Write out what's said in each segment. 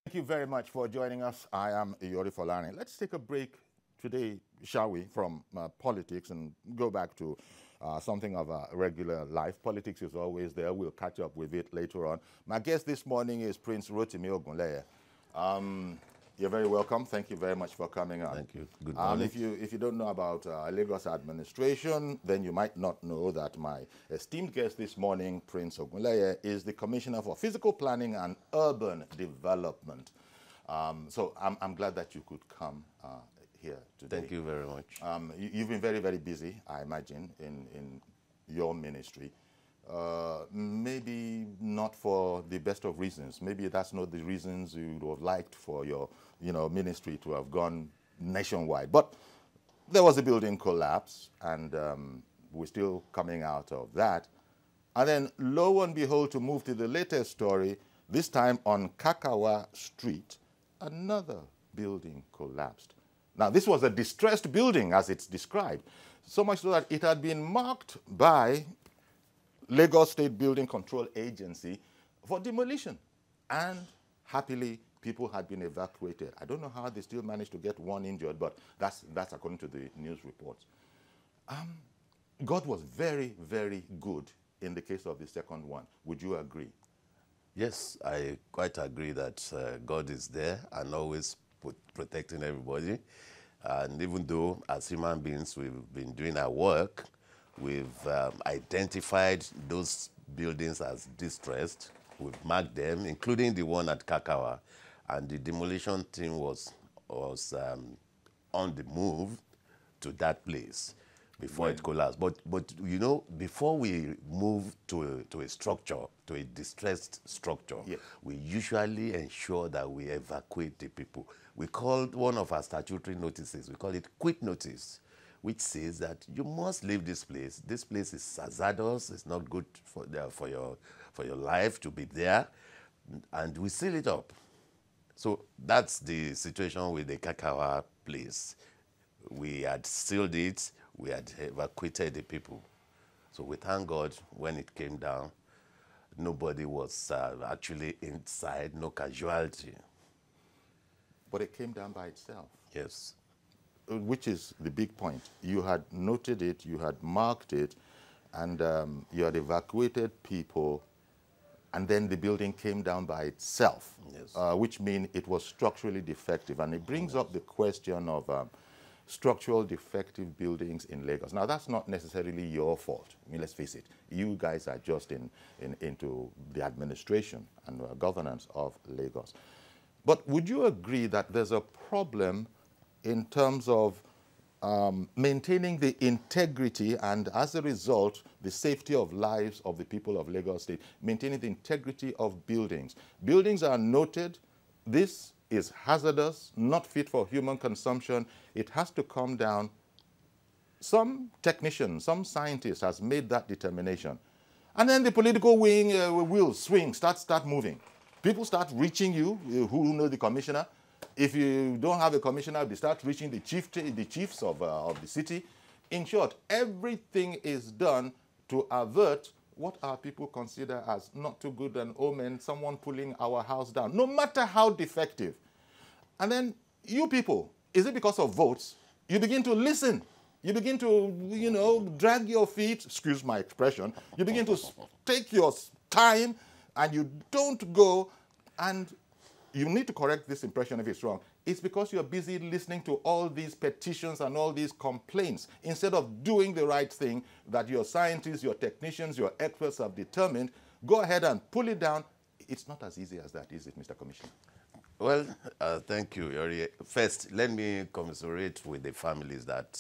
Thank you very much for joining us. I am Yori Folani. Let's take a break today, shall we, from politics and go back to something of a regular life. Politics is always there. We'll catch up with it later on. My guest this morning is Prince Rotimi Ogunleye. You're very welcome. Thank you very much for coming on. Thank you. Good morning. If you don't know about Lagos administration, then you might not know that my esteemed guest this morning, Prince Ogunleye, is the Commissioner for Physical Planning and Urban Development. So I'm glad that you could come here today. Thank you very much. You've been very, very busy, I imagine, in your ministry. Maybe not for the best of reasons. Maybe that's not the reasons you would have liked for your, ministry to have gone nationwide. But there was a building collapse, and we're still coming out of that. And then, lo and behold, to move to the latest story, this time on Kakawa Street, another building collapsed. Now, this was a distressed building, as it's described, so much so that it had been marked by Lagos State Building Control Agency for demolition. And happily, people had been evacuated. I don't know how they still managed to get one injured, but that's according to the news reports. God was very, very good in the case of the second one. Would you agree? Yes, I quite agree that God is there and always protecting everybody. And even though as human beings we've been doing our work, we've identified those buildings as distressed. We've marked them, including the one at Kakawa. And the demolition team was on the move to that place before it collapsed. But before we move to a structure, to a distressed structure, yes, we usually ensure that we evacuate the people. We called one of our statutory notices, we call it quit notice, which says that you must leave this place. This place is hazardous. It's not good for your life to be there, and we seal it up. So that's the situation with the Kakawa place. We had sealed it. We had evacuated the people. So we thank God when it came down, nobody was actually inside, no casualty. But it came down by itself. Yes. Which is the big point. You had noted it, you had marked it, and you had evacuated people, and then the building came down by itself, yes, which means it was structurally defective. And it brings up the question of structural defective buildings in Lagos. Now, that's not necessarily your fault. I mean, let's face it. You guys are just into the administration and governance of Lagos. But would you agree that there's a problem in terms of maintaining the integrity and, as a result, the safety of lives of the people of Lagos State, maintaining the integrity of buildings? Buildings are noted. This is hazardous, not fit for human consumption. It has to come down. Some technician, some scientist has made that determination. And then the political wheel swing, start moving. People start reaching you, who know the commissioner. If you don't have a commissioner, they start reaching the chiefs of the city. In short, everything is done to avert what our people consider as not too good an omen, someone pulling our house down, no matter how defective. And then you people, is it because of votes? You begin to listen. You begin to, drag your feet, excuse my expression. You begin to take your time and you don't go, and you need to correct this impression if it's wrong. It's because you're busy listening to all these petitions and all these complaints instead of doing the right thing that your scientists, your technicians, your experts have determined. Go ahead and pull it down. It's not as easy as that, is it, Mr. Commissioner? Well, thank you, Yori. First, let me commiserate with the families that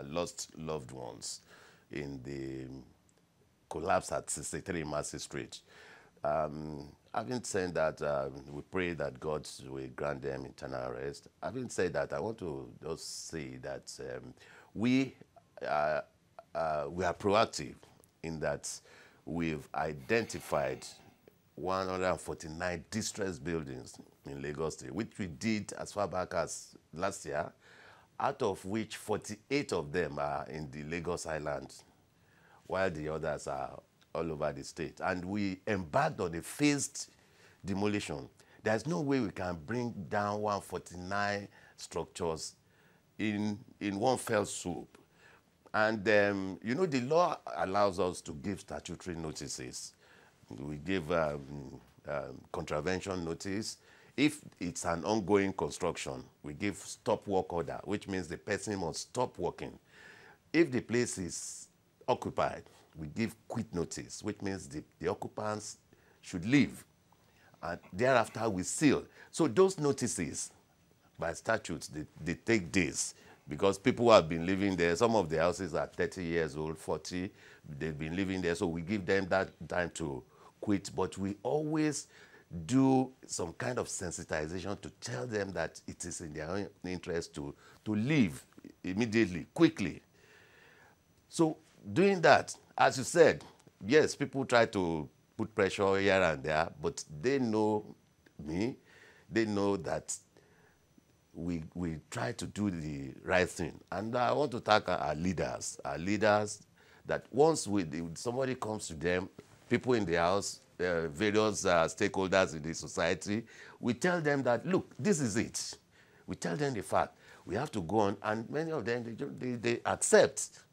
lost loved ones in the collapse at 63 Massey Street. Having said that, we pray that God will grant them eternal rest. Having said that, I want to just say that we are proactive in that we've identified 149 distressed buildings in Lagos State, which we did as far back as last year, out of which 48 of them are in the Lagos Island, while the others are all over the state. And we embarked on a phased demolition. There's no way we can bring down 149 structures in one fell swoop. And, you know, the law allows us to give statutory notices. We give contravention notice. If it's an ongoing construction, we give stop work order, which means the person must stop working. If the place is occupied, we give quit notice, which means the occupants should leave. And thereafter, we seal. So those notices, by statutes, they take days, because people have been living there. Some of the houses are 30 years old, 40. They've been living there, so we give them that time to quit. But we always do some kind of sensitization to tell them that it is in their own interest to leave immediately, quickly. So doing that, as you said, yes, people try to put pressure here and there, but they know me. They know that we try to do the right thing. And I want to thank our leaders that once somebody comes to them, people in the house, various stakeholders in the society, we tell them that, look, this is it. We tell them the fact. We have to go on, and many of them, they accept.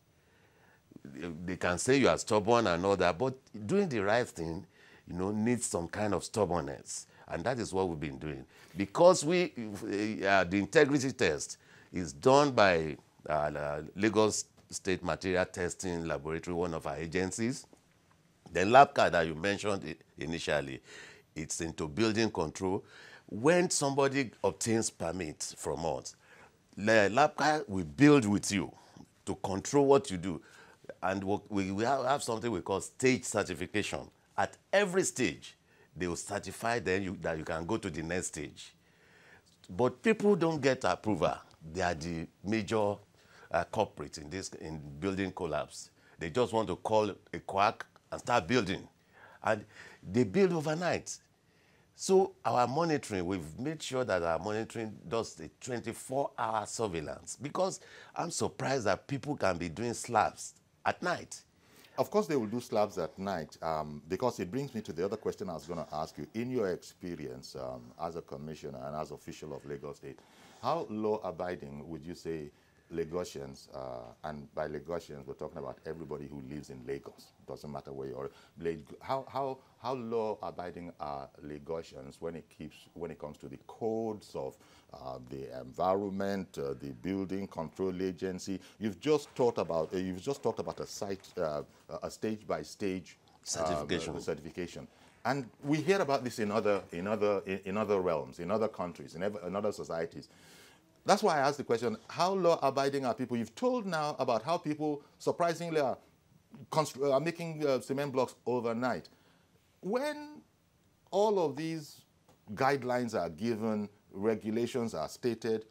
They can say you are stubborn and all that, but doing the right thing, you know, needs some kind of stubbornness. And that is what we've been doing. Because the integrity test is done by Lagos State Material Testing Laboratory, one of our agencies. The LABCA that you mentioned initially, it's into building control. When somebody obtains permits from us, the LABCA will build with you to control what you do. And we have something we call stage certification. At every stage, they will certify then that you can go to the next stage. But people don't get approval. They are the major culprit in building collapse. They just want to call a quack and start building. And they build overnight. So our monitoring, we've made sure that our monitoring does a 24-hour surveillance, because I'm surprised that people can be doing slabs at night. Of course, they will do slabs at night, because it brings me to the other question I was going to ask you. In your experience as a commissioner and as official of Lagos State, how law-abiding would you say Lagosians, and by Lagosians, we're talking about everybody who lives in Lagos, doesn't matter where you are, how law-abiding are Lagosians when it comes to the codes of the environment, the building control agency? You've just talked about a stage-by-stage certification. And we hear about this in other realms, in other countries, in other societies. That's why I asked the question, how law-abiding are people? You've told now about how people, surprisingly, are making cement blocks overnight. When all of these guidelines are given, regulations are stated,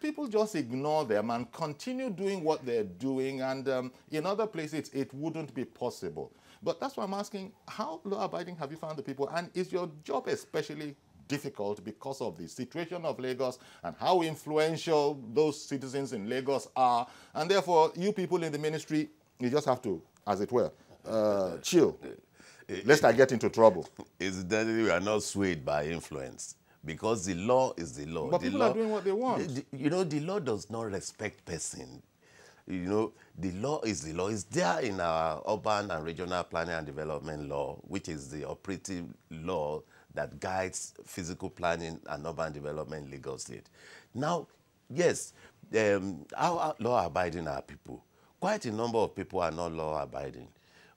people just ignore them and continue doing what they're doing, and in other places it wouldn't be possible. But that's why I'm asking, how law-abiding have you found the people, and is your job especially difficult because of the situation of Lagos and how influential those citizens in Lagos are, and therefore you people in the ministry, you just have to, as it were, chill, lest I get into trouble? Incidentally, we are not swayed by influence, because the law is the law. But people are doing what they want. You know, the law does not respect person. You know, the law is the law. It's there in our urban and regional planning and development law, which is the operative law that guides physical planning and urban development in Lagos State. Now, yes, how law-abiding are people? Quite a number of people are not law-abiding.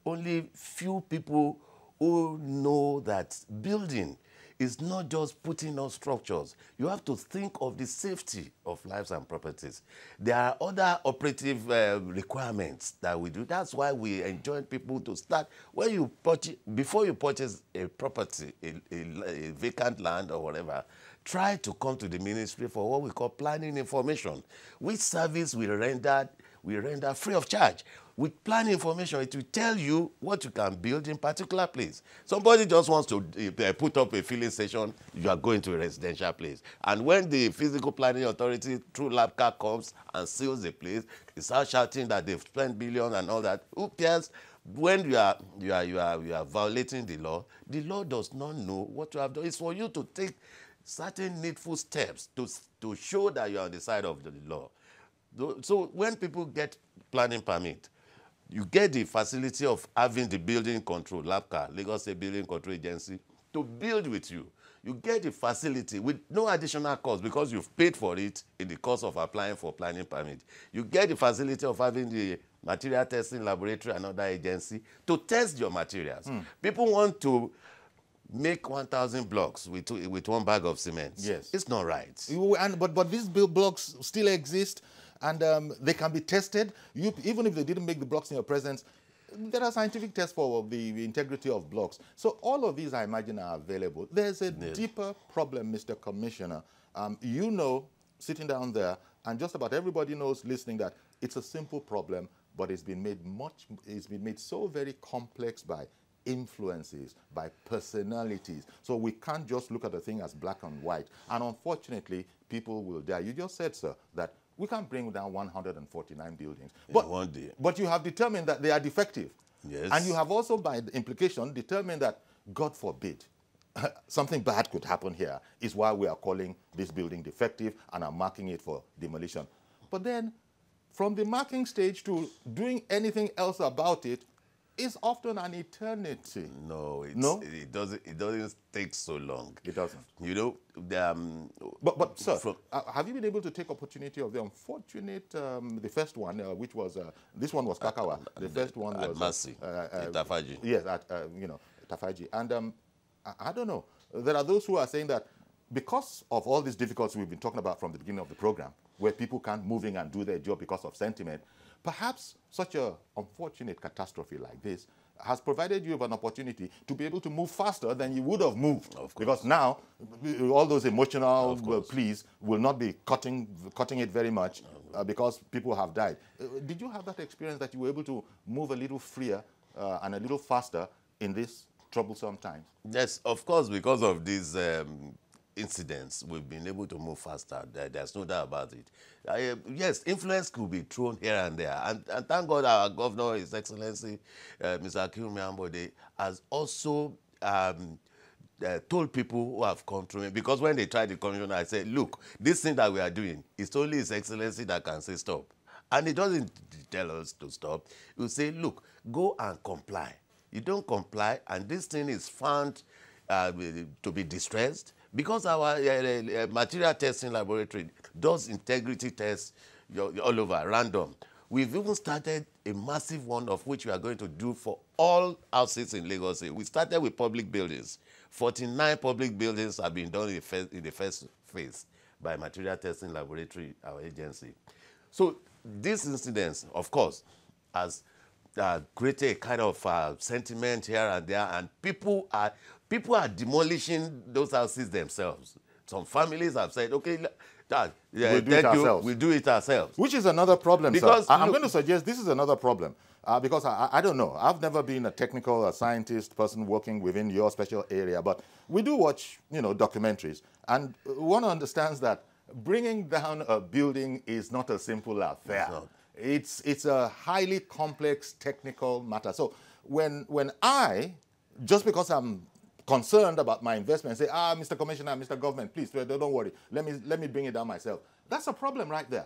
Only few people who know that building is not just putting up structures. You have to think of the safety of lives and properties. There are other operative requirements that we do. That's why we enjoin people to start, when you purchase, before you purchase a property, a vacant land or whatever, try to come to the ministry for what we call planning information. Which service we render, we render free of charge. With plan information, it will tell you what you can build in particular place. Somebody just wants to put up a filling station, you are going to a residential place. And when the physical planning authority through LAPCA comes and seals the place, they start shouting that they've spent billions and all that. Who cares? When you are violating the law does not know what you have done. It's for you to take certain needful steps to show that you are on the side of the law. So when people get planning permit, you get the facility of having the building control, LAPCA, Lagos State Building Control Agency, to build with you. You get the facility with no additional cost because you've paid for it in the course of applying for planning permit. You get the facility of having the material testing laboratory and other agency to test your materials. People want to make 1,000 blocks with one bag of cement. Yes. It's not right. But these blocks still exist, and they can be tested. Even if they didn't make the blocks in your presence, there are scientific tests for the integrity of blocks. So all of these, I imagine, are available. There's a deeper problem, Mr. Commissioner. You know, sitting down there, and just about everybody knows listening, that it's a simple problem, but it's been made so very complex by influences, by personalities. So we can't just look at the thing as black and white. And unfortunately, people will die. You just said, sir, that we can't bring down 149 buildings. But one day. But you have determined that they are defective. Yes. And you have also, by implication, determined that, God forbid, something bad could happen here, is why we are calling this building defective and are marking it for demolition. But then, from the marking stage to doing anything else about it, is often an eternity. No, it doesn't take so long. It doesn't. You know, but sir, have you been able to take opportunity of the unfortunate, the first one, which was, this one was Kakawa. The first one was Mercy, Tafaji. Yes, Tafaji. And I don't know. There are those who are saying that because of all these difficulties we've been talking about from the beginning of the program, where people can't move in and do their job because of sentiment, perhaps such an unfortunate catastrophe like this has provided you with an opportunity to be able to move faster than you would have moved. Because now, all those emotional pleas will not be cutting it very much because people have died. Did you have that experience that you were able to move a little freer and a little faster in this troublesome times? Yes, of course, because of these incidents, we've been able to move faster. There's no doubt about it. Yes, influence could be thrown here and there. And thank God our governor, His Excellency, Mr. Akinwumi Ambode, has also told people who have come to me, because when they tried the commission, I said, look, this thing that we are doing, it's only His Excellency that can say stop. And he doesn't tell us to stop. He will say, look, go and comply. You don't comply, and this thing is found to be distressed, because our material testing laboratory does integrity tests all over, random. We've even started a massive one, of which we are going to do for all houses in Lagos. We started with public buildings. 49 public buildings have been done in the first phase by material testing laboratory, our agency. So these incidents, of course, has created a kind of sentiment here and there, and people are demolishing those houses themselves. Some families have said, okay, we'll do it ourselves. Which is another problem, because, sir. I'm going to suggest this is another problem. Because I don't know. I've never been a technical, scientist person working within your special area, but we do watch, documentaries. And one understands that bringing down a building is not a simple affair. It's a highly complex technical matter. So when I, just because I'm concerned about my investment, say, Mr. Commissioner, Mr. Government, please, don't worry. Let me bring it down myself. That's a problem right there.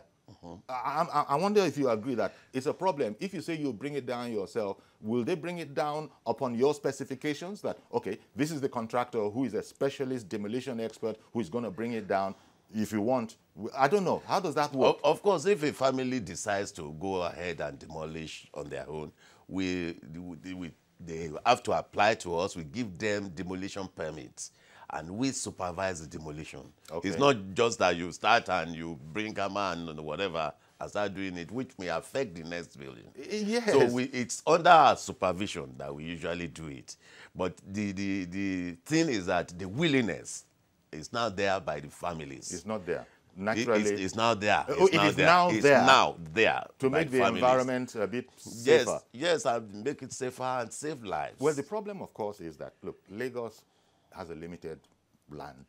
I wonder if you agree that it's a problem. If you say you bring it down yourself, will they bring it down upon your specifications that, okay, this is the contractor who is a specialist demolition expert who is going to bring it down? If you want, I don't know. How does that work? Of course, if a family decides to go ahead and demolish on their own, they have to apply to us. We give them demolition permits, and we supervise the demolition. Okay. It's not just that you start and you bring a man and whatever and start doing it, which may affect the next building. Yes. So it's under our supervision that we usually do it. But the thing is that the willingness is not there by the families. It's not there. naturally... It's now there. Oh, it is now It's there. now there. To make the environment a bit safer. Yes, and make it safer and save lives. Well, the problem, of course, is that, look, Lagos has a limited land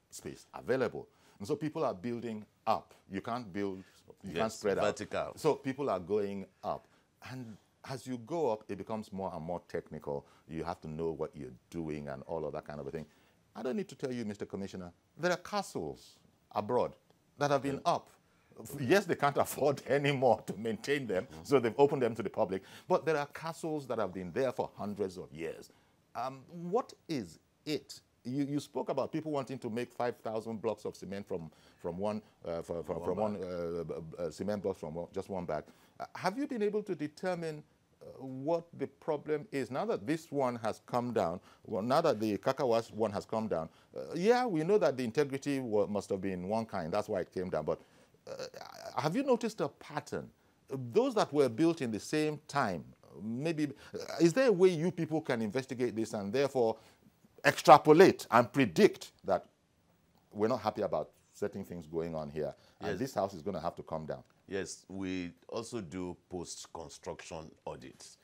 space available. And so people are building up. You can't build, you can't spread vertical. out. So people are going up. And as you go up, it becomes more and more technical. You have to know what you're doing and all of that kind of a thing. I don't need to tell you, Mr. Commissioner, there are castles abroad that have been up. Yes, they can't afford anymore to maintain them, so they've opened them to the public. But there are castles that have been there for hundreds of years. What is it? You spoke about people wanting to make 5,000 blocks of cement from one cement blocks from just one bag. Have you been able to determine what the problem is now that this one has come down? Well, now that the Kakawa one has come down, yeah, we know that the integrity must have been one kind. That's why it came down. But have you noticed a pattern? Those that were built in the same time, maybe, is there a way you people can investigate this and therefore extrapolate and predict that we're not happy about certain things going on here, and this house is going to have to come down? Yes, we also do post-construction audits.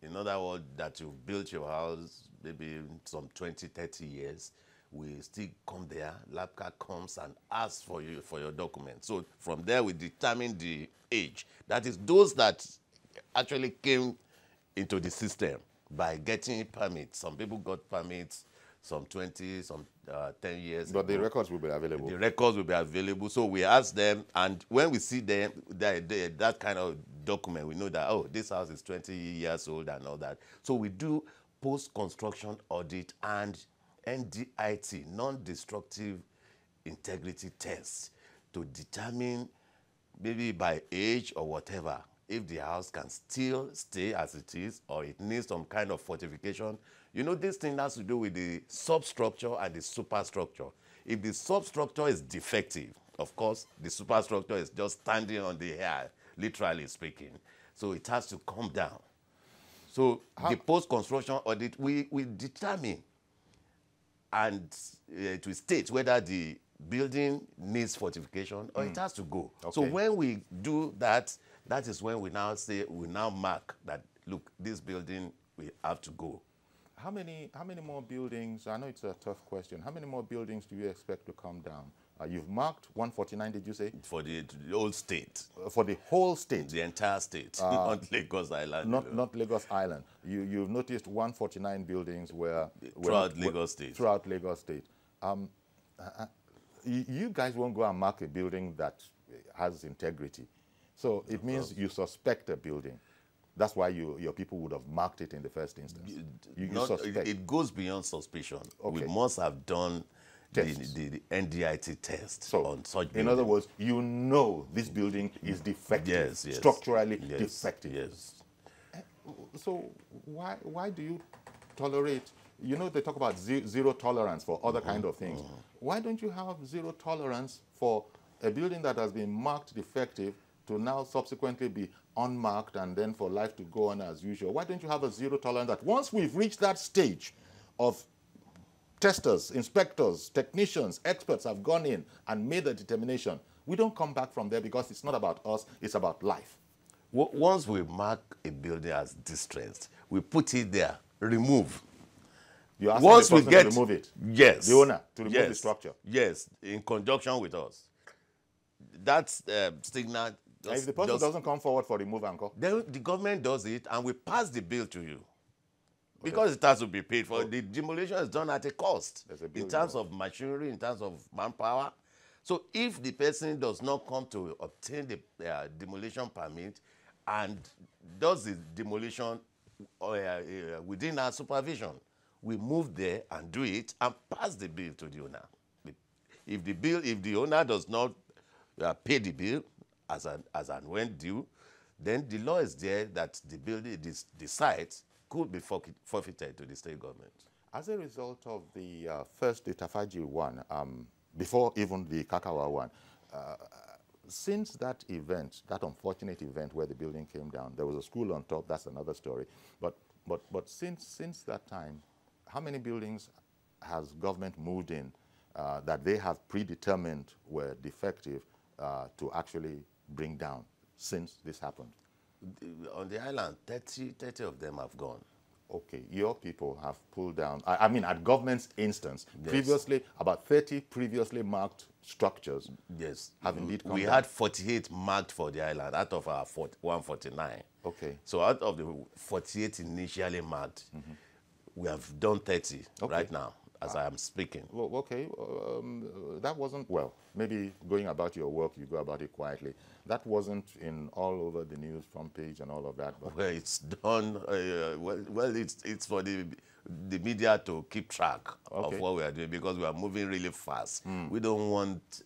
In other words, that you've built your house maybe some 20, 30 years, we still come there, LAPCA comes and asks for you for your documents. So from there, we determine the age. That is those that actually came into the system by getting permits. Some people got permits, some 20, some 10 years But ago. the records will be available. The records will be available. So we ask them, and when we see them, that kind of document, we know that, oh, this house is 20 years old and all that. So we do post-construction audit and NDIT, non-destructive integrity tests, to determine, maybe by age or whatever, if the house can still stay as it is or it needs some kind of fortification. You know, this thing has to do with the substructure and the superstructure. If the substructure is defective, of course, the superstructure is just standing on the air, literally speaking. So it has to come down. So the post-construction audit, we determine, and it will state whether the building needs fortification or it has to go. Okay. So when we do that, that is when we now say, we now mark that, look, this building, we have to go. How many more buildings, I know it's a tough question, how many more buildings do you expect to come down? You've marked 149, did you say? For the whole state. For the whole state? The entire state, not Lagos Island. Not Lagos Island. You've noticed 149 buildings where... Throughout Lagos State. Throughout Lagos State. You guys won't go and mark a building that has integrity. So it means you suspect a building. That's why your people would have marked it in the first instance. You suspect. It goes beyond suspicion. Okay. We must have done the NDIT test on such buildings. In other words, you know this building is defective, structurally defective. Yes. So why do you tolerate, you know, they talk about zero tolerance for other kind of things. Why don't you have zero tolerance for a building that has been marked defective to now subsequently be unmarked and then for life to go on as usual? Why don't you have a zero tolerance that once we've reached that stage of testers, inspectors, technicians, experts have gone in and made a determination, we don't come back from there, because it's not about us, it's about life? Once we mark a building as distressed, we put it there, remove. You ask the person to remove it? Yes. The owner to remove the structure? Yes, in conjunction with us. That's signal. If the person doesn't come forward for removal, uncle? Then the government does it and we pass the bill to you. Because it has to be paid for. The demolition is done at a cost in terms of machinery, in terms of manpower. So if the person does not come to obtain the demolition permit and does the demolition within our supervision, we move there and do it and pass the bill to the owner. If the owner does not pay the bill as and when due, then the law is there that the building, the site, could be forfeited to the state government. As a result of the first, the Tafaji one, before even the Kakawa one, since that event, that unfortunate event where the building came down, there was a school on top, that's another story. But since that time, how many buildings has government moved in that they have predetermined were defective to actually bring down since this happened? On the island, 30 of them have gone. Okay, your people have pulled down, I mean, at government's instance, Yes. previously, about 30 previously marked structures Yes. have indeed come We down. had 48 marked for the island out of our 149. Okay. So out of the 48 initially marked, we have done 30 Okay. right now as I am speaking. Well, okay, that wasn't, well, maybe going about your work, you go about it quietly. That wasn't in all over the news front page and all of that. But Well, it's done. Well, it's for the media to keep track Okay. of what we are doing because we are moving really fast. We don't want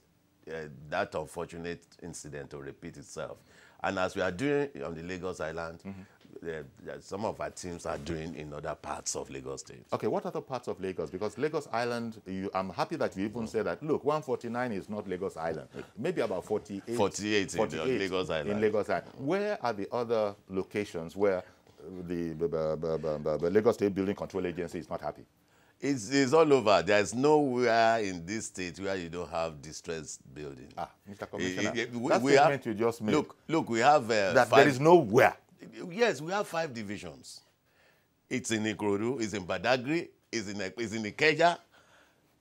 that unfortunate incident to repeat itself. And as we are doing on the Lagos Island, some of our teams are doing in other parts of Lagos State. okay, what other parts of Lagos? Because Lagos Island, I'm happy that you even said that, look, 149 is not Lagos Island. Maybe about 48. 48 in Lagos Island. In Lagos Island. Where are the other locations where the Lagos State Building Control Agency is not happy? It's all over. There's nowhere in this state where you don't have distressed building. Mr. Commissioner, we that have, statement you just made, look, we have that five, there is nowhere. Yes, we have 5 divisions. It's in Ikorodu, it's in Badagry, it's in Ikeja.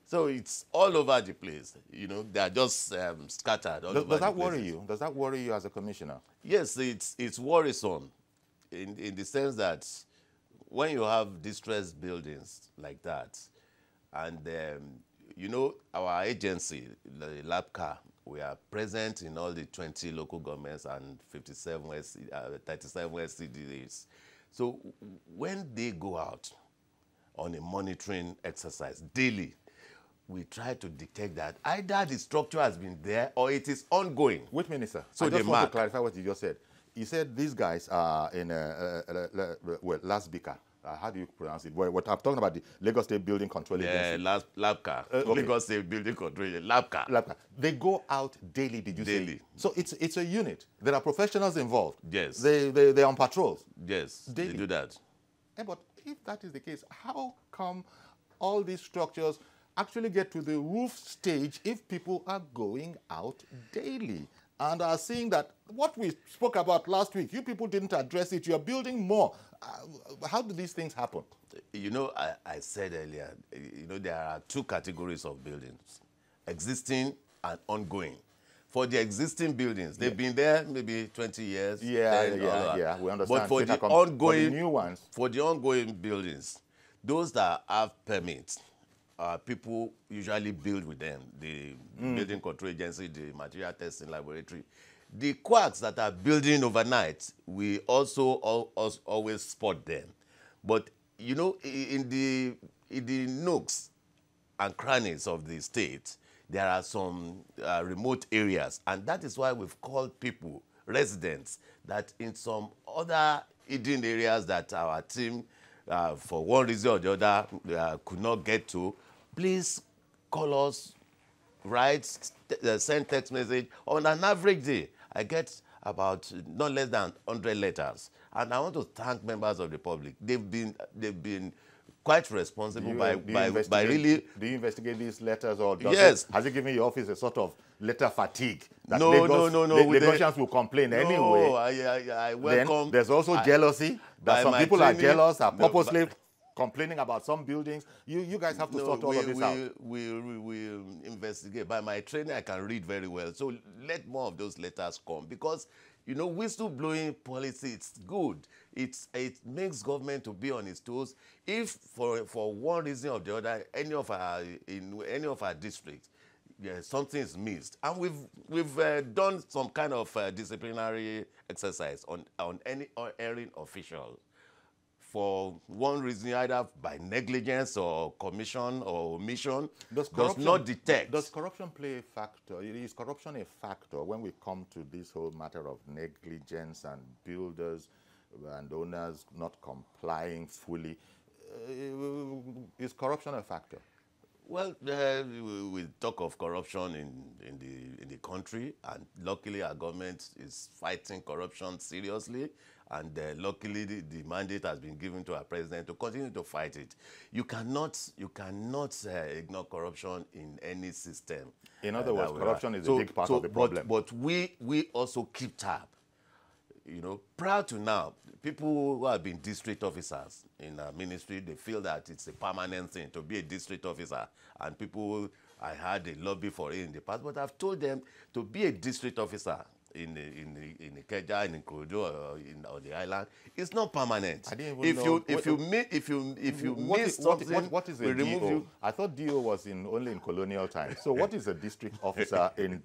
So it's all over the place. You know, they are just scattered all over Does that the worry places. you? Does that worry you as a commissioner? Yes, it's worrisome in the sense that when you have distressed buildings like that, and you know, our agency, the LAPCA, we are present in all the 20 local governments and 37 37 SCDAs. So when they go out on a monitoring exercise daily, we try to detect that either the structure has been there or it is ongoing. Wait a minute, sir. So I just they want to mark. clarify what you just said. You said these guys are in Lasbika. How do you pronounce it? What I'm talking about, the Lagos State Building Control Agency. LAPCA, okay. Lagos State Building Control, LAPCA. They go out daily, did you say? Daily. So it's a unit. There are professionals involved. Yes. They're on patrols. Yes, Daily. they do that. But if that is the case, how come all these structures actually get to the roof stage if people are going out daily and are seeing that what we spoke about last week, you people didn't address it, you're building more. How do these things happen? You know, I said earlier, you know, there are 2 categories of buildings, existing and ongoing. For the existing buildings, they've been there maybe 20 years. Yeah, we understand. But for the For ongoing, the new ones, for the ongoing buildings, those that have permits, people usually build with them, the Building Control Agency, the Material Testing Laboratory. The quacks that are building overnight, we also always spot them. But, you know, in the nooks and crannies of the state, there are some remote areas. And that is why we've called people, residents, that in some other hidden areas that our team, for one reason or the other, could not get to, please call us, write, send text message. On an average day, I get about not less than 100 letters. And I want to thank members of the public. They've been quite responsible by really. Do you investigate these letters, or Yes. has it given your office a sort of letter fatigue? That No. Lagosians will complain anyway. No, I welcome. Then there's also jealousy, that by some my people are training- jealous, are No, purposely complaining about some buildings. You guys have to sort all of this out. We investigate. By my training, I can read very well. So let more of those letters come, because, you know, whistleblowing policy, it's good. It makes government to be on its toes. If for one reason or the other, in any of our districts, something is missed, and we've done some kind of disciplinary exercise on any erring official for one reason, either by negligence or commission or omission, does not detect. Does corruption play a factor? Is corruption a factor when we come to this whole matter of negligence and builders and owners not complying fully? Is corruption a factor? Well, we talk of corruption in the country, and luckily our government is fighting corruption seriously. And luckily, the mandate has been given to our president to continue to fight it. You cannot ignore corruption in any system. In other words, corruption is a big part of the problem. But we also keep tab. You know, prior to now, people who have been district officers in our ministry, they feel that it's a permanent thing to be a district officer. And people, I had a lobby for it in the past, but I've told them to be a district officer in Ikeja, in Ikorodu, or the island, it's not permanent. I didn't even know. If you miss something, what is a we remove DO? you. I thought DO was only in colonial times. So what is a district officer in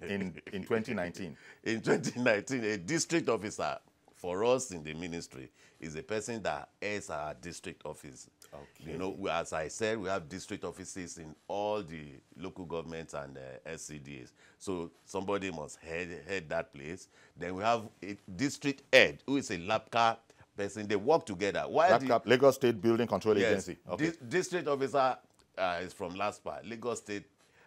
2019? In 2019, a district officer for us in the ministry is a person that heads our district office. Okay. You know, as I said, we have district offices in all the local governments and SCDAs. So somebody must head that place. Then we have a district head who is a LAPCA person. They work together. LAPCA, Lagos State Building Control Agency. Okay. District officer is from LASPA, Lagos State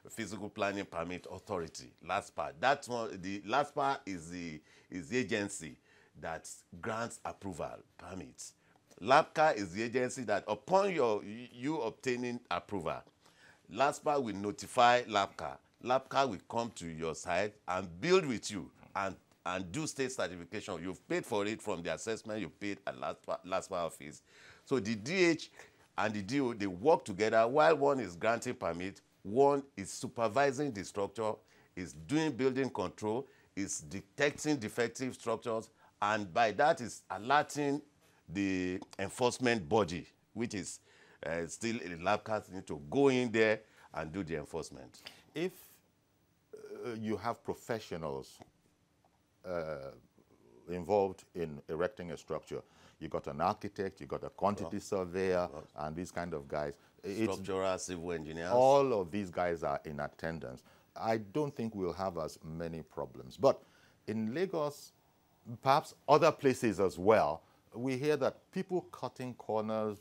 Physical Planning Permit Authority. LASPA. That's one. The LASPA is the agency that grants approval permits. LAPCA is the agency that upon you obtaining approval, LASPA will notify LAPCA. LAPCA will come to your site and build with you and do state certification. You've paid for it from the assessment you paid at LASPA office. So the DH and the DO, they work together while one is granting permit, one is supervising the structure, is doing building control, is detecting defective structures, and by that is alerting the enforcement body, which is still a LAPCA, need to go in there and do the enforcement. If you have professionals involved in erecting a structure, you got an architect, you got a quantity surveyor, and these kind of guys. Structural, civil engineers. All of these guys are in attendance. I don't think we'll have as many problems. But in Lagos, perhaps other places as well, we hear that people cutting corners,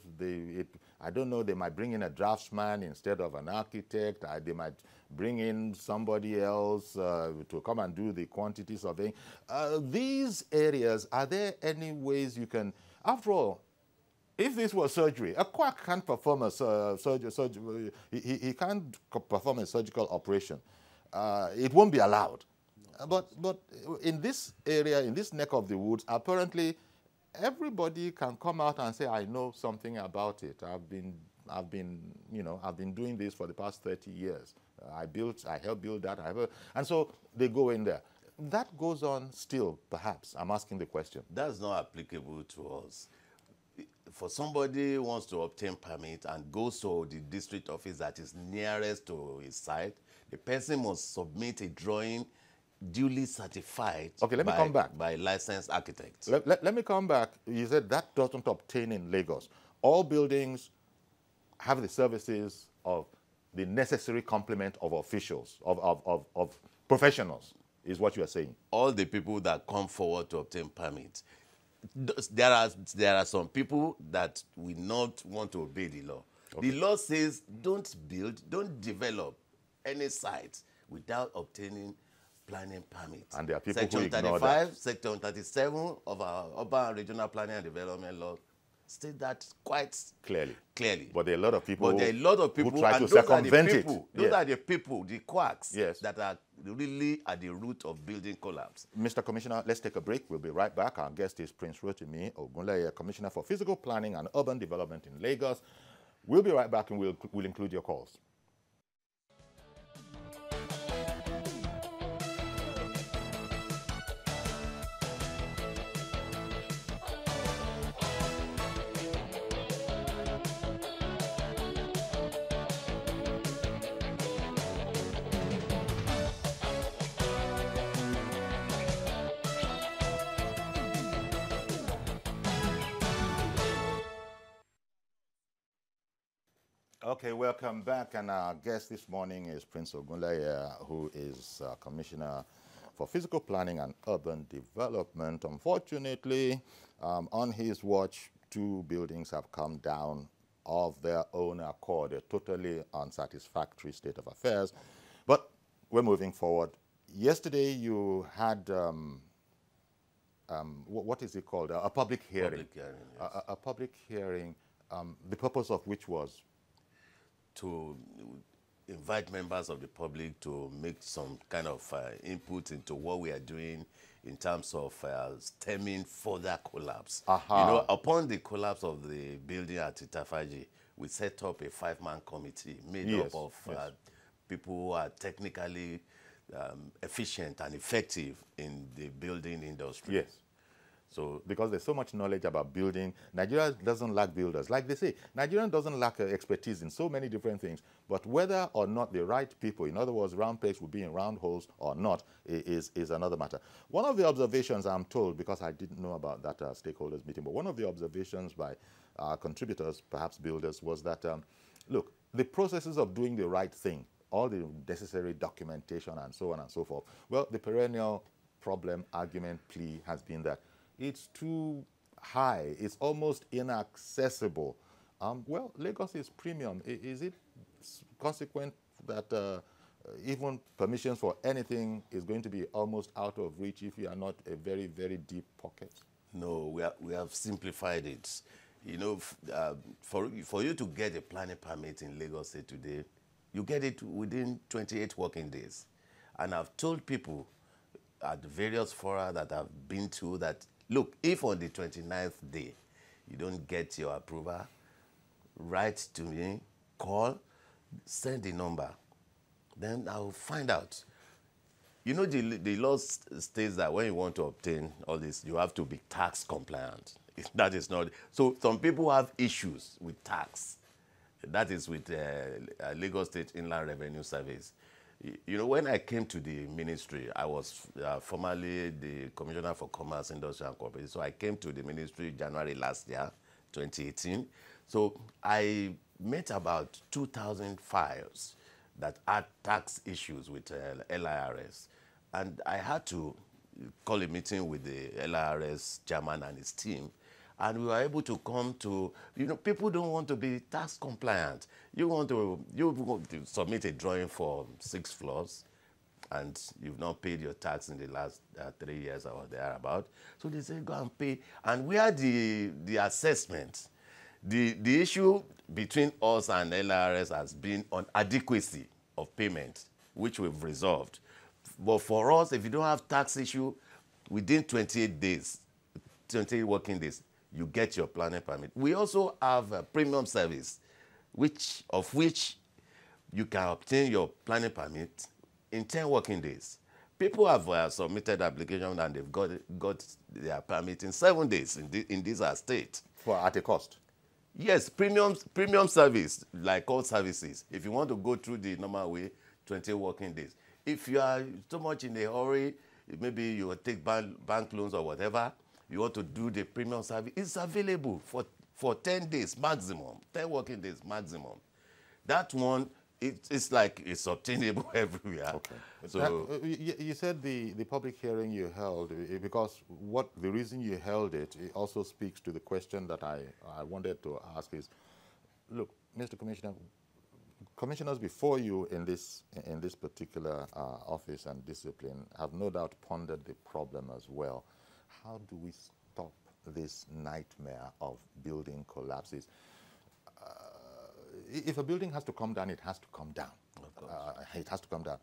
I don't know, they might bring in a draftsman instead of an architect. They might bring in somebody else to come and do the quantity surveying. These areas, are there any ways you can, after all, if this was surgery, a quack can't perform a surgery. He can't perform a surgical operation. It won't be allowed. But in this area, in this neck of the woods, apparently everybody can come out and say, I know something about it. I've been doing this for the past 30 years. I helped build that. And so they go in there. That goes on still, perhaps. I'm asking the question. That's not applicable to us. For somebody who wants to obtain permit and goes to the district office that is nearest to his site, the person must submit a drawing duly certified by licensed architects. Let me come back. You said that doesn't obtain in Lagos. All buildings have the services of the necessary complement of officials, of professionals, is what you are saying. All the people that come forward to obtain permits. There are some people that will not want to obey the law. Okay. The law says don't develop any site without obtaining planning permits. And there are people Section who ignore 35, that. Section 37 of our Urban Regional Planning and Development Law state that quite clearly. But there are a lot of people, who try to circumvent it. Those are the people, the quacks, yes, that are really at the root of building collapse. Mr. Commissioner, let's take a break. We'll be right back. Our guest is Prince Rotimi Ogunleye, Commissioner for Physical Planning and Urban Development in Lagos. We'll be right back and we'll include your calls. Okay, welcome back. And our guest this morning is Prince Ogunleye, who is Commissioner for Physical Planning and Urban Development. Unfortunately, on his watch, 2 buildings have come down of their own accord, a totally unsatisfactory state of affairs. But we're moving forward. Yesterday, you had what is it called? A public hearing. Public hearing, yes. A public hearing, the purpose of which was? To invite members of the public to make some kind of input into what we are doing in terms of stemming further collapse. Aha. You know, upon the collapse of the building at Itafaji, we set up a 5-man committee made Yes, up of yes. people who are technically efficient and effective in the building industry. Yes. So, because there's so much knowledge about building, Nigeria doesn't lack builders. Like they say, Nigeria doesn't lack expertise in so many different things. But whether or not the right people, in other words, round pegs will be in round holes or not, is another matter. One of the observations, I'm told, because I didn't know about that stakeholders meeting, but one of the observations by contributors, perhaps builders, was that, look, the processes of doing the right thing, all the necessary documentation and so on and so forth, well, the perennial problem, argument, plea has been that it's too high. It's almost inaccessible. Well, Lagos is premium. Is it consequent that even permissions for anything is going to be almost out of reach if you are not a very, very deep pocket? No, we have simplified it. You know, for you to get a planning permit in Lagos State today, you get it within 28 working days. And I've told people at various fora that I've been to that, look, if on the 29th day you don't get your approval, write to me, call, send the number. Then I'll find out. You know, the law states that when you want to obtain all this, you have to be tax compliant. That is not. So some people have issues with tax. That is with Lagos State Inland Revenue Service. You know, when I came to the ministry, I was formerly the Commissioner for Commerce, Industry and Cooperation. So I came to the ministry January last year, 2018. So I met about 2,000 files that had tax issues with LIRS. And I had to call a meeting with the LIRS chairman and his team. And we were able to come to, you know, people don't want to be tax compliant. You want to submit a drawing for 6 floors, and you've not paid your tax in the last 3 years or thereabout. So they say, go and pay. And where the assessment, the issue between us and LRS has been on adequacy of payment, which we've resolved. But for us, if you don't have tax issue, within 28 days, 28 working days, you get your planning permit. We also have a premium service, which you can obtain your planning permit in 10 working days. People have submitted applications and they've got their permit in 7 days in this state. At a cost? Yes, premium service, like all services. If you want to go through the normal way, 20 working days. If you are so much in a hurry, maybe you will take bank loans or whatever, you want to do the premium service, it's available for 10 days maximum, 10 working days maximum. That one, it's like it's obtainable everywhere. Okay. So you said the public hearing you held, because the reason you held it also speaks to the question that I wanted to ask is, look, Mr. Commissioner, commissioners before you in this particular office and discipline have no doubt pondered the problem as well. How do we stop this nightmare of building collapses? If a building has to come down, it has to come down. It has to come down.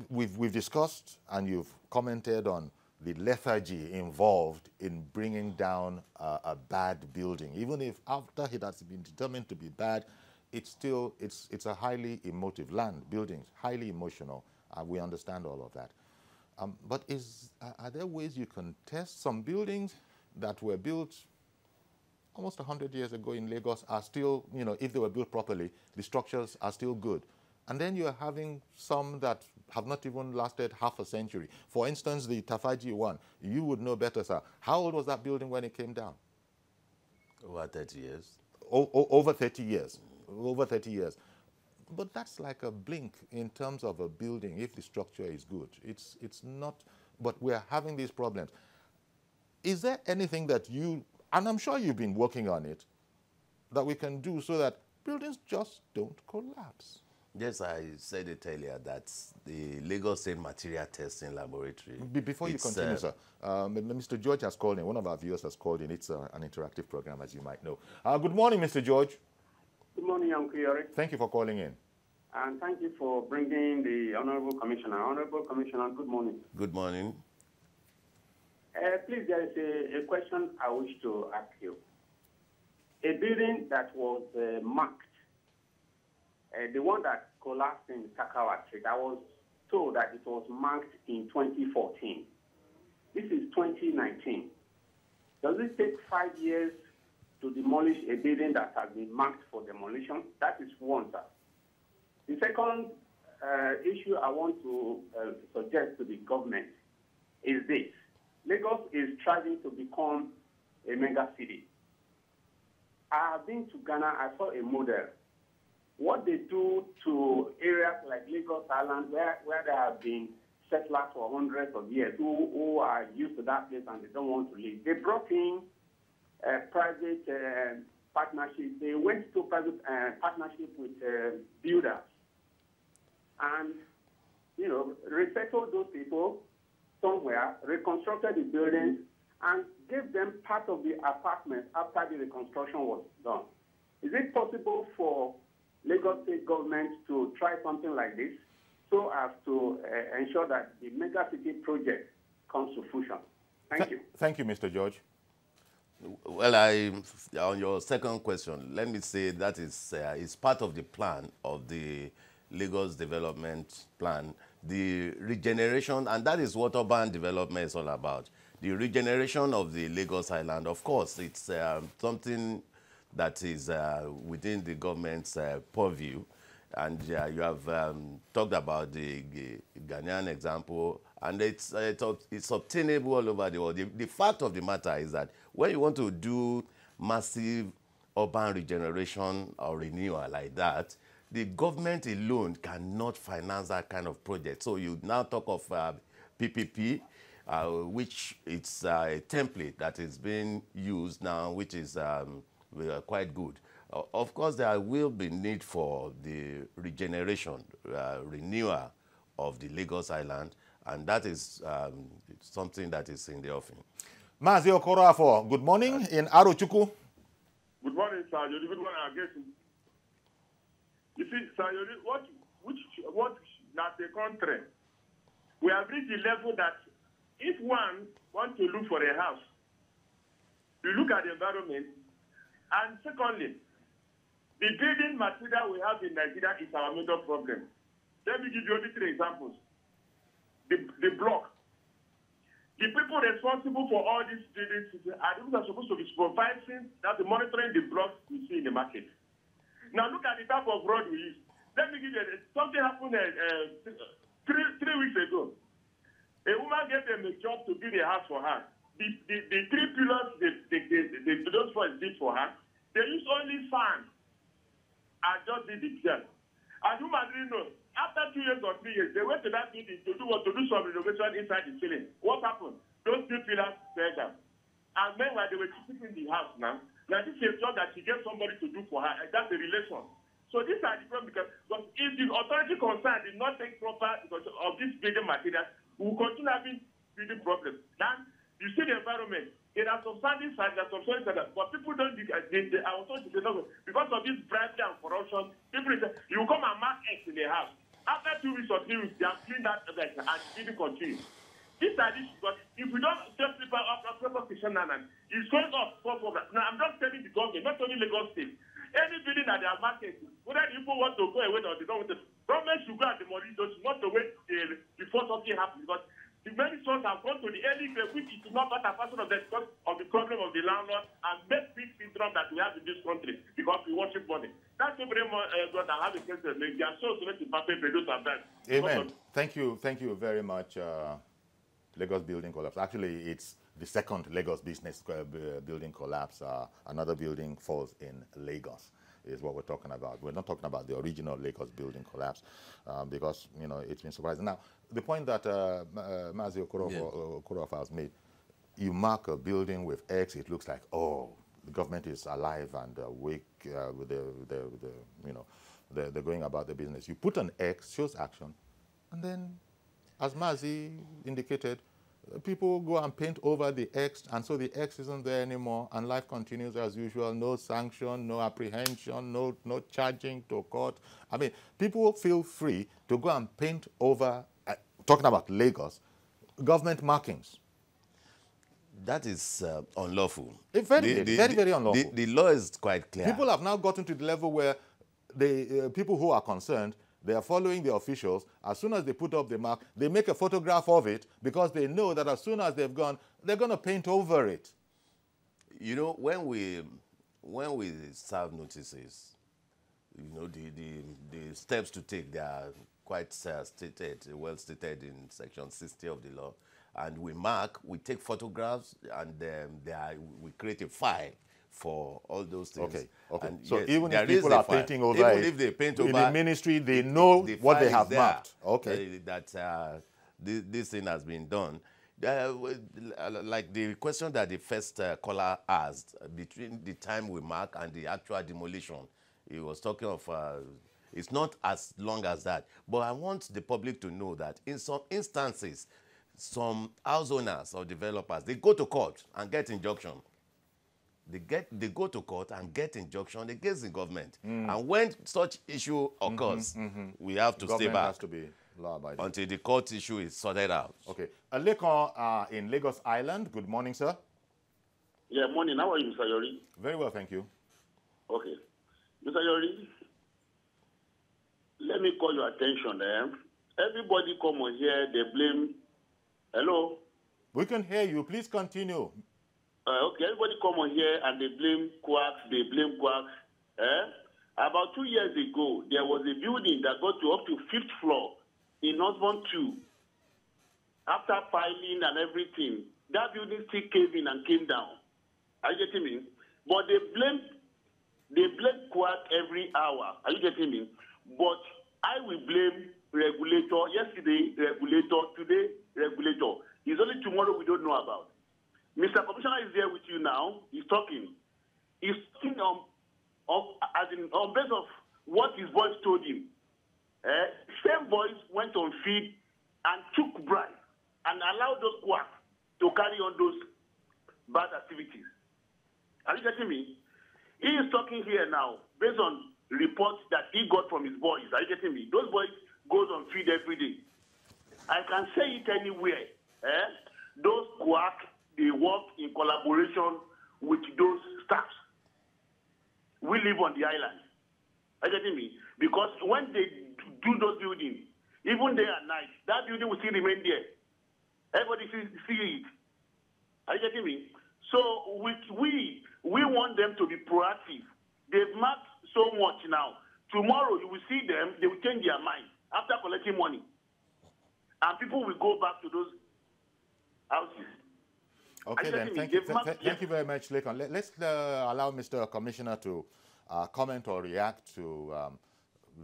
We've discussed and you've commented on the lethargy involved in bringing down a bad building. Even if after it has been determined to be bad, it's a highly emotive land, buildings, highly emotional. We understand all of that. But are there ways you can test some buildings that were built almost 100 years ago in Lagos are still, you know, if they were built properly, the structures are still good. And then you're having some that have not even lasted half a century. For instance, the Itafaji one, you would know better, sir. How old was that building when it came down? over 30 years. Over 30 years. Over 30 years. But that's like a blink in terms of a building if the structure is good. It's not, but we're having these problems. Is there anything that you, and I'm sure you've been working on it, that we can do so that buildings just don't collapse? Yes, I said it earlier that the Lagos State Material Testing Laboratory. Before you continue, sir, Mr. George has called in. One of our viewers has called in. It's an interactive program, as you might know. Good morning, Mr. George. Good morning, Uncle Yori. Thank you for calling in. And thank you for bringing the Honorable Commissioner. Honorable Commissioner, good morning. Good morning. Please, there is a question I wish to ask you. A building that was marked, the one that collapsed in Takawa Street, I was told that it was marked in 2014. This is 2019. Does it take 5 years to demolish a building that has been marked for demolition? That is one, sir. The second issue I want to suggest to the government is this. Lagos is striving to become a mega city. I have been to Ghana. I saw a model. What they do to areas like Lagos Island, where there have been settlers for hundreds of years who are used to that place and they don't want to leave. They brought in private partnership. They went to private partnership with builders and, you know, resettled those people somewhere, reconstructed the buildings, and gave them part of the apartment after the reconstruction was done. Is it possible for Lagos State government to try something like this so as to ensure that the mega city project comes to fruition? Thank you. Thank you, Mr. George. Well, on your second question, let me say that is part of the plan of the Lagos Development Plan, the regeneration, and that is what urban development is all about. The regeneration of the Lagos Island, of course, it's something that is within the government's purview. And you have talked about the Ghanaian example, and it's obtainable all over the world. The fact of the matter is that when you want to do massive urban regeneration or renewal like that, the government alone cannot finance that kind of project. So you now talk of PPP, which it's a template that is being used now, which is quite good. Of course, there will be need for the regeneration, renewal of the Lagos Island, and that is something that is in the offing. Mazi Okorafo, good morning in Arochukwu. Good morning, sir. Good morning, I guess. You see, sir, what that the country, we have reached the level that if one wants to look for a house, you look at the environment, and secondly, the building material we have in Nigeria is our major problem. Let me give you only 3 examples. The block. The people responsible for all these buildings are those who are supposed to be supervising, that monitoring the blocks we see in the market. Now look at the type of road we use. Let me give you something happened 3 weeks ago. A woman gave them a job to build a house for her. The 3 pillars those boys did for her, they used only sand and just did it themselves. And you might really know, after 2 years or 3 years, they went to that building to do some renovation inside the ceiling. What happened? Those 3 pillars fell down. And meanwhile, they were keeping the house now. Now, this is a job that she gave somebody to do for her, and that's a relation. So these are the problems because if the authority concerned did not take proper because of this building materials, we will continue having building problems. Then you see the environment. There are some sandy sides, there are some soil sides, but people don't because of this bribery and corruption, people say you come and mark X in the house. After 2 weeks or 3 weeks, they have cleaned that and building continues. These are these, but if we don't tell people after proper it's going up. Now, I'm just telling the government, not only Lagos State, any building that they are marketing, whether the people want to go away or they don't want to, government should go and demolish those, not to wait before something happens. Because the many sons have gone to the early grave, which is not part and parcel of that because of the problem of the landlord and make big syndrome that we have in this country because we worship money. That's very much God that have a sense of they are so to produce and that. Amen. Thank you very much. Lagos building collapse. Actually, it's the second Lagos business building collapse. Another building falls in Lagos is what we're talking about. We're not talking about the original Lagos building collapse because, you know, it's been surprising. Now, the point that Mazi Okorafo has made, you mark a building with X, it looks like, oh, the government is alive and awake with the you know, they're going about the business. You put an X, shows action, and then, as Mazi indicated, people go and paint over the X, and so the X isn't there anymore, and life continues as usual. No sanction, no apprehension, no charging to court. I mean, people feel free to go and paint over, talking about Lagos, government markings. That is unlawful. Very unlawful. The law is quite clear. People have now gotten to the level where the people who are concerned, they are following the officials. As soon as they put up the mark, they make a photograph of it because they know that as soon as they've gone, they're going to paint over it. You know, when we serve notices, you know, the steps to take, they are quite well stated in Section 60 of the law. And we mark, we take photographs, and we create a file for all those things. Okay, okay. And so yes, even if people are painting over even it, if they paint over in the ministry, they know what they have marked. Okay. This thing has been done. Like the question that the first caller asked, between the time we mark and the actual demolition, he was talking of, it's not as long as that. But I want the public to know that in some instances, some house owners or developers, they go to court and get injunction. They go to court and get injunction against the government. And when such issue occurs, we have to stay back. Has to be law-abiding until the court issue is sorted out. Okay. Lekon in Lagos Island. Good morning, sir. Yeah, morning. How are you, Mr. Yori? Very well, thank you. Okay. Mr. Yori, let me call your attention. Everybody come on here, they blame. Hello? We can hear you. Please continue. Okay, everybody come on here and they blame quacks, About 2 years ago, there was a building that got to up to 5th floor in Osborne 2. After piling and everything, that building still caved in and came down. Are you getting me? But they blame quack every hour. Are you getting me? But I will blame regulator. Yesterday, regulator. Today, regulator. It's only tomorrow we don't know about. Mr. Commissioner is there with you now. He's talking. He's talking on base of what his voice told him. Same voice went on feed and took bribe and allowed those quacks to carry on those bad activities. Are you getting me? He is talking here now based on reports that he got from his boys. Are you getting me? Those boys goes on feed every day. I can say it anywhere. Those quacks, they work in collaboration with those staffs. We live on the island. Are you getting me? Because when they do those buildings, even day and night, that building will still remain there. Everybody see it. Are you getting me? So we want them to be proactive. They've marked so much now. Tomorrow you will see them, they will change their mind after collecting money. And people will go back to those houses. Okay, then. Thank you very much, Lekon. Let's allow Mr. Commissioner to comment or react to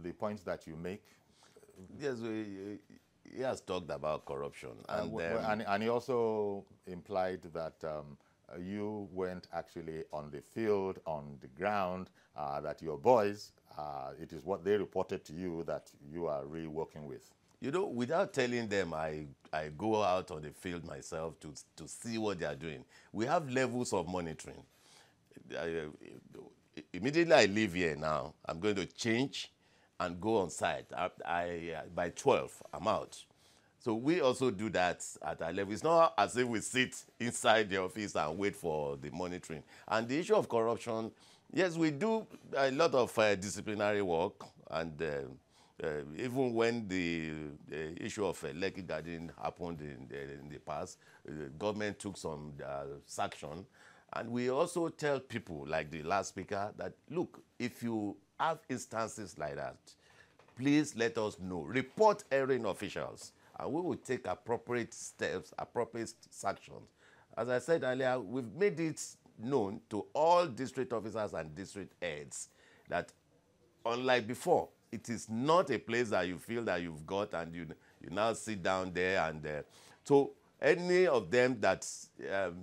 the points that you make. Yes, he has talked about corruption. And he also implied that you weren't actually on the field, on the ground, that your boys, it is what they reported to you that you are really working with. You know, without telling them, I go out on the field myself to see what they are doing. We have levels of monitoring. Immediately I leave here now, I'm going to change and go on site. By 12, I'm out. So we also do that at our level. It's not as if we sit inside the office and wait for the monitoring. And the issue of corruption, yes, we do a lot of disciplinary work, and even when the issue of Lekki Garden happened in the past, the government took some sanction. And we also tell people, like the last speaker, that, look, if you have instances like that, please let us know. Report erring officials, and we will take appropriate steps, appropriate sanctions. As I said earlier, we've made it known to all district officers and district heads that, unlike before, it is not a place that you feel that you've got and you now sit down there and so any of them that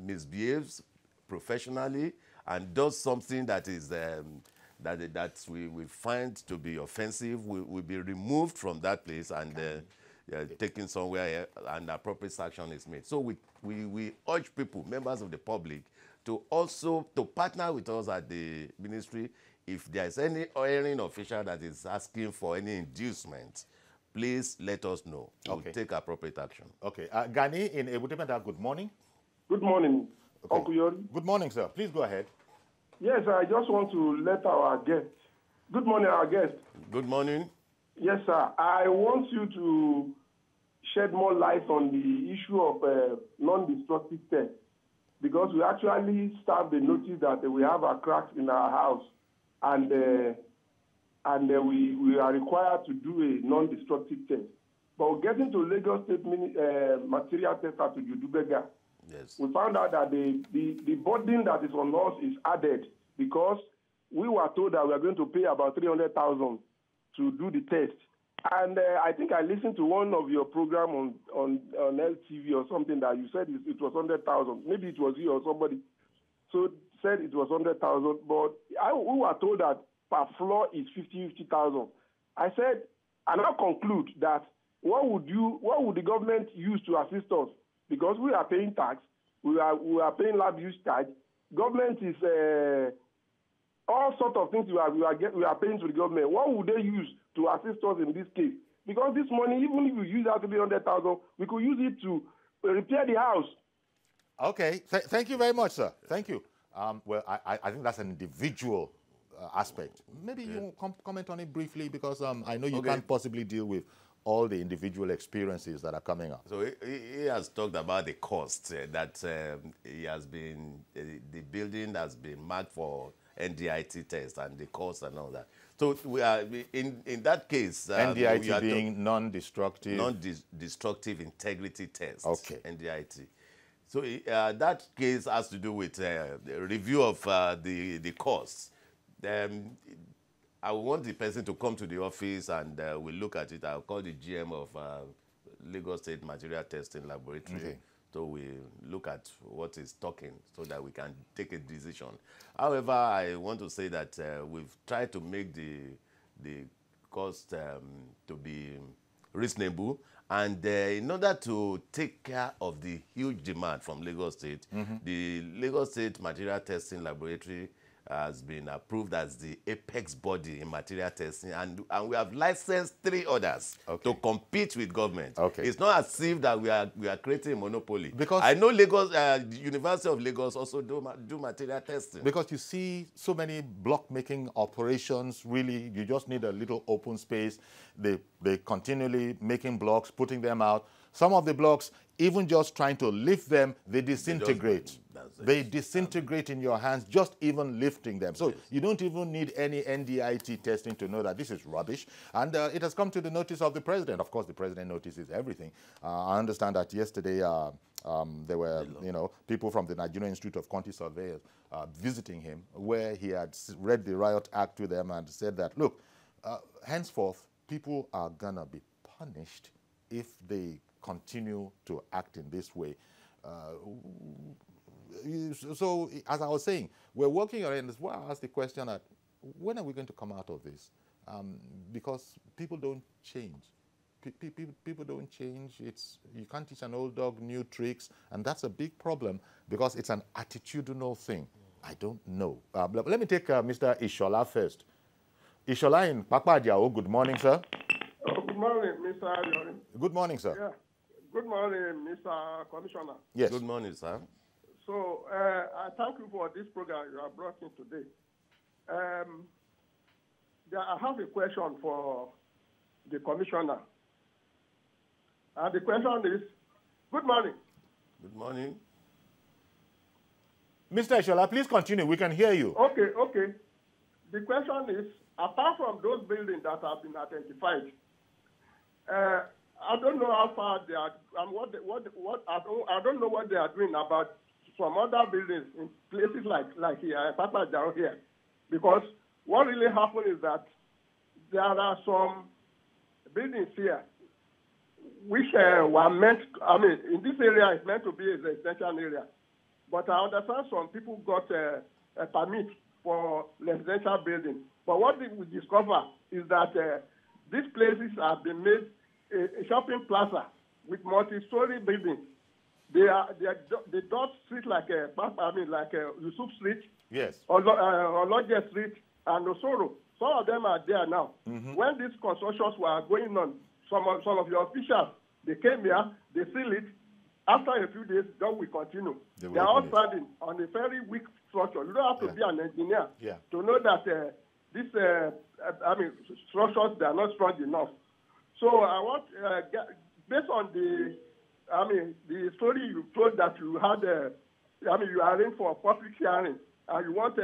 misbehaves professionally and does something that is that we find to be offensive will be removed from that place and taken somewhere and appropriate action is made. So we urge people, members of the public, to also partner with us at the ministry. If there's any hiring official that is asking for any inducement, please let us know. Okay. We'll take appropriate action. Okay. Gani in Ebutependa, good morning. Good morning, Okay. Uncle Yori. Good morning, sir. Please go ahead. Yes, I just want to let our guest. Good morning, our guest. Good morning. Yes, sir. I want you to shed more light on the issue of non-destructive tests, because we actually served the notice that we have a crack in our house, and we are required to do a non-destructive test. But getting to Lagos State material tester to Judubega, Yes. we found out that the burden that is on us is added, because we were told that we are going to pay about 300,000 to do the test. And I think I listened to one of your program on LTV or something that you said it was 100,000. Maybe it was you or somebody. So said it was 100,000, but we were told that per floor is 50,000. I said, and I conclude that what would the government use to assist us? Because we are paying tax, we are paying lab use charge. Government is all sorts of things we are paying to the government. What would they use to assist us in this case? Because this money, even if we use that 300,000, we could use it to repair the house. Okay. Thank you very much, sir. Thank you. Well, I think that's an individual aspect. Maybe you comment on it briefly, because I know you can't possibly deal with all the individual experiences that are coming up. So he has talked about the cost that he has been, the building has been marked for NDIT test and the cost and all that. So we are in that case. NDIT being non-destructive. Non-destructive integrity test. Okay. NDIT. So that case has to do with the review of the costs. I want the person to come to the office and we'll look at it. I'll call the GM of Lagos State Material Testing Laboratory. Okay. So we look at what is talking so that we can take a decision. However, I want to say that we've tried to make the cost to be reasonable. And in order to take care of the huge demand from Lagos State, the Lagos State Material Testing Laboratory has been approved as the apex body in material testing, and we have licensed 3 others to compete with government. Okay. It's not as if that we are creating a monopoly. Because I know Lagos, University of Lagos also do material testing. Because you see so many block-making operations, really, you just need a little open space. They continually making blocks, putting them out. Some of the blocks, even just trying to lift them, they disintegrate. They disintegrate in your hands, just even lifting them. So you don't even need any NDIT testing to know that this is rubbish. And it has come to the notice of the president. Of course, the president notices everything. I understand that yesterday there were, people from the Nigerian Institute of Quantity Surveyors visiting him, where he had read the Riot Act to them and said that, look, henceforth, people are going to be punished if they continue to act in this way. So, as I was saying, we're working on it, and that's why I asked the question that, when are we going to come out of this? Because people don't change. People don't change. You can't teach an old dog new tricks, and that's a big problem, because it's an attitudinal thing. I don't know. Let me take Mr. Ishola first. Ishola in Pakpadiao, good morning, sir. Oh, good morning, Mr. Ariori. Good morning, sir. Yeah. Good morning, Mr. Commissioner. Yes. Good morning, sir. So I thank you for this program you have brought in today. I have a question for the commissioner. And the question is, good morning. Good morning. Mr. Ishola, please continue. We can hear you. Okay. The question is, apart from those buildings that have been identified, I don't know how far they are, and I don't know what they are doing about some other buildings in places like here, Papa down here, because what really happened is that there are some buildings here which were meant, in this area it's meant to be a residential area, but I understand some people got a permit for residential building, But what we discover is that these places have been made a shopping plaza with multi-story buildings. They dot street like Yusuf Street, Yes. or Lodge Street, and Osoro. Some of them are there now. When these constructions were going on, some of your officials, they came here, they seal it. After a few days, job will continue. They are all standing on a very weak structure. You don't have to be an engineer to know that these structures, they are not strong enough. So I want, based on the story you told that you had, you arranged for a public hearing and you want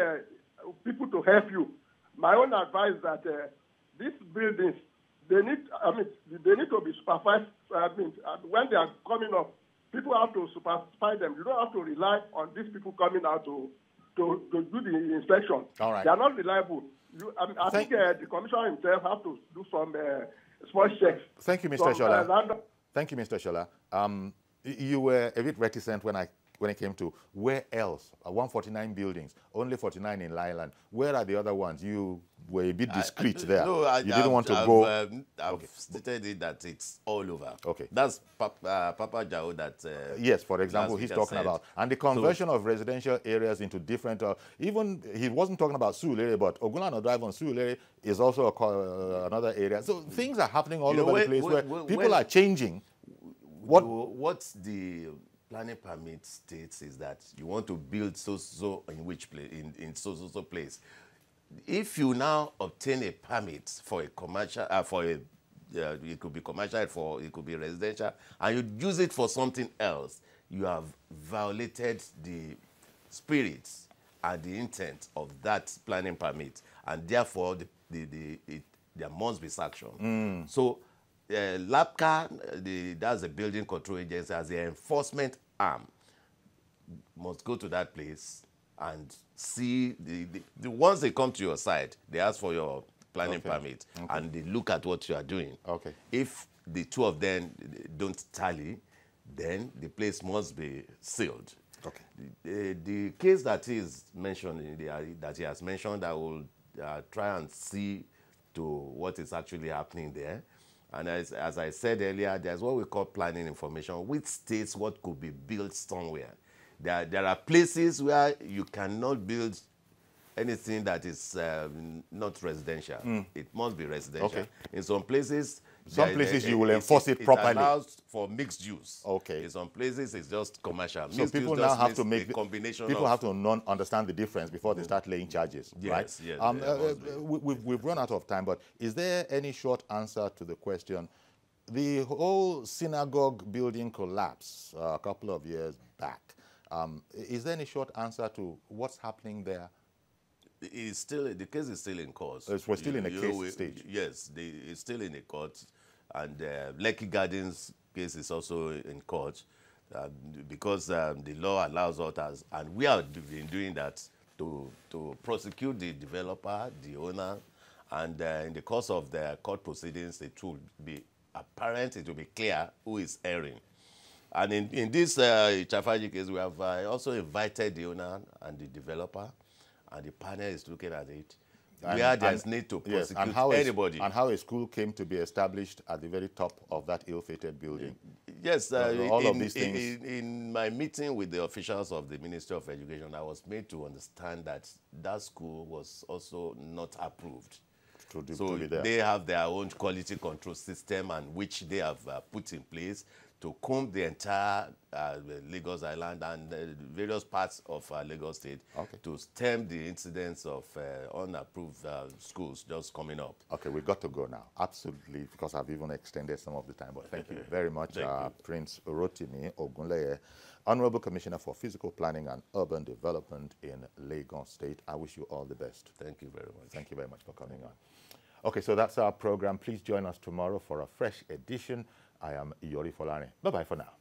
people to help you. My own advice is that these buildings, they need to be supervised. When they are coming up, people have to supervise them. You don't have to rely on these people coming out to do the inspection. All right. They are not reliable. I think the commissioner himself has to do some small checks. Thank you, Mr. Shola. Thank you, Mr. Shola. You were a bit reticent when it came to where else? 149 buildings, only 49 in Lyland. Where are the other ones? You were a bit discreet there. No, you didn't want to go. I've stated it that it's all over. Okay. That's Papa Jao that... yes, for example, he's talking about. And the conversion of residential areas into different... even, he wasn't talking about Surulere, but Ogunlana Drive on Surulere is also another area. So things are happening all over the place where people are changing. What the planning permit states is that you want to build so in which place, in so place. If you now obtain a permit for a commercial, it could be commercial, it could be residential, and you use it for something else, you have violated the spirit and the intent of that planning permit, and therefore there must be sanction. So LAPCA, that's the building control agency, as the enforcement arm, must go to that place and see the once they come to your side, they ask for your planning permit, and they look at what you are doing. Okay. If the two of them don't tally, then the place must be sealed. Okay. The case that is mentioned, that he has mentioned, I will try and see to what is actually happening there. And as I said earlier, there's what we call planning information, which states what could be built somewhere. There are places where you cannot build anything that is not residential. It must be residential. Okay. In some places, you will enforce it properly. It allows for mixed use. Okay. In some places, it's just commercial. So people now have to make a combination. People have to understand the difference before they start laying charges, right? Yes. We've run out of time, but is there any short answer to the question? The whole synagogue building collapse a couple of years back. Is there any short answer to what's happening there? It's still, the case is still in court. We're still in the case stage. Yes, it's still in the court, and Lekki Gardens case is also in court because the law allows us, and we have been doing that to prosecute the developer, the owner, and in the course of the court proceedings, it will be apparent, it will be clear who is erring. And in this Chafaji case, we have also invited the owner and the developer, and the panel is looking at it. Where there's need to prosecute anybody. And how a school came to be established at the very top of that ill-fated building. Yes, all of these things. In my meeting with the officials of the Ministry of Education, I was made to understand that that school was also not approved. So they have their own quality control system, and which they have put in place to comb the entire Lagos Island and various parts of Lagos State to stem the incidence of unapproved schools just coming up. Okay, we've got to go now. Absolutely, because I've even extended some of the time. But thank you very much, Prince Rotimi Ogunleye, Honorable Commissioner for Physical Planning and Urban Development in Lagos State. I wish you all the best. Thank you very much. Thank you very much for coming on. Okay, so that's our program. Please join us tomorrow for a fresh edition. I am Yori Folani. Bye-bye for now.